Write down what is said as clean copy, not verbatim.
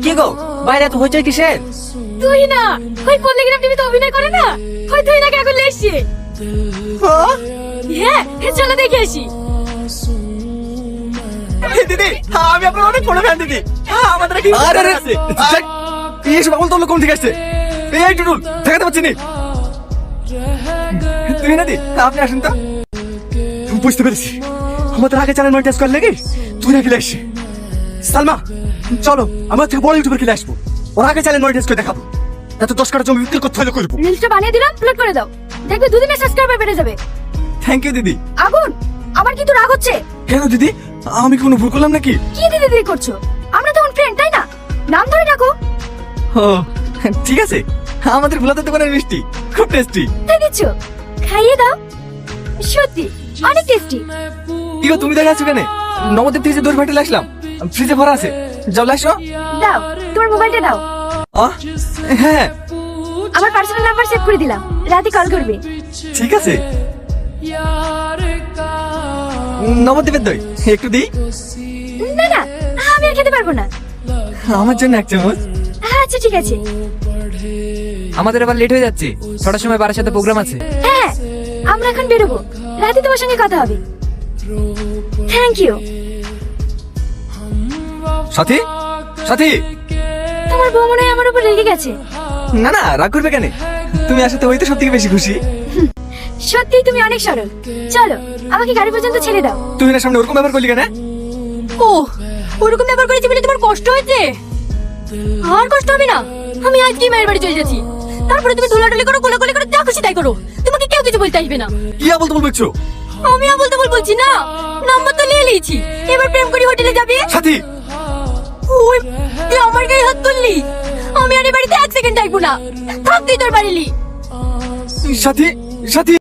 কি গো বাইরে তো হইচই কিসের? তুই না ওই পল্লীগ্রাম টিভিতে অভিনয় করে না, ওই তুই নাকি এখন লেসছি। হ্যাঁ চলো দেখে আসি। দিদি আমি আপনার অনেক বড় ফ্যান দিদি। আমাদের কি আরে আছে এই সব বলতো লোক কোন থেকে আসছে? এই টুটুল দেখাতে পাচ্ছি না। তুই না দি আপনি আসেন তো। বুঝতে পেরেছি আমাদের আগে চ্যানেল মনিটাইজ করলে কি তুই নাকি আসছে। সালমা চলো আমরা থেকে বড় ইউটিউবার খেলে আসবো, ওর আগে চ্যানেল মনিটাইজ করে দেখাবো। এত 10 কাটা জমি বিক্রি করতে হলে করবো। রিলসটা বানিয়ে দিলাম, আপলোড করে দাও, দেখবে দুদিনে সাবস্ক্রাইবার বেড়ে যাবে। থ্যাংক ইউ দিদি। আগুন আমার কিন্তু রাগ হচ্ছে। কেন দিদি আমি কোনো ভুল করলাম নাকি? কি দিদি দিদি করছো? আমরা তখন ফ্রেন্ড তাই না? নাম ধরে ডাকো। ও ঠিক আছে, আমাদের ভোলাতে দোকানের মিষ্টি খুব টেস্টি। তাই দিচ্ছ, খাইয়ে দাও। সত্যি অনেক টেস্টি। কি গো তুমি দেখা আছো কেন? নবদ্বীপ থেকে যে দই ফাটেলে আসলাম, ফ্রিজে ভরা আছে, যাও লাসো। দাও তোমার মোবাইলটা দাও। হ্যাঁ আমার পার্সোনাল নাম্বার সেভ করে দিলাম, রাতে কল করবে। ঠিক আছে। নবদ্বীপের দই একটু দিই। না না আমি আর খেতে পারবো না। আমার জন্য এক চামচ। আচ্ছা ঠিক আছে। আমাদের এবার লেট হয়ে যাচ্ছে, 6টার সময় বারার সাথে প্রোগ্রাম আছে। হ্যাঁ আমরা এখন বেরোবো, রাতে তোমার সঙ্গে কথা হবে। Thank you. সাথী সাথী। তোমার বউ মনে হয় আমার উপর রেগে গেছে। না না রাগ করবে কেন, তুমি আসাতে হইতে সব থেকে বেশি খুশি। সত্যি তুমি অনেক সরল। চলো আমাকে গাড়ি পর্যন্ত ছেড়ে দাও। তুমি না সামনে ওরকম ব্যবহার করলি কেন? ও ওরকম ব্যাপার করেছি বলে তোমার কষ্ট হয়েছে? আর কষ্ট হবে না, আমি আজকেই মায়ের বাড়ি চলে যাচ্ছি। তারপরে তুমি ধুলাঢুলি করো, কোলাকুলি করো, যা খুশি তাই করো, তোমাকে কেউ কিছু বলতে আসবে না। কি বলতে বলছো? আমি বলতে বলছি না, নাম্বার তো নিয়ে নিয়েছি, এবার প্রেম করি হোটেলে যাবে। সাথী ওই তুই আমার গায়ে হাত তুললি, আমি আর এই বাড়িতে 1 সেকেন্ড থাকবো না। থাক তুই তোর বাড়িলি। সাথী সাথী।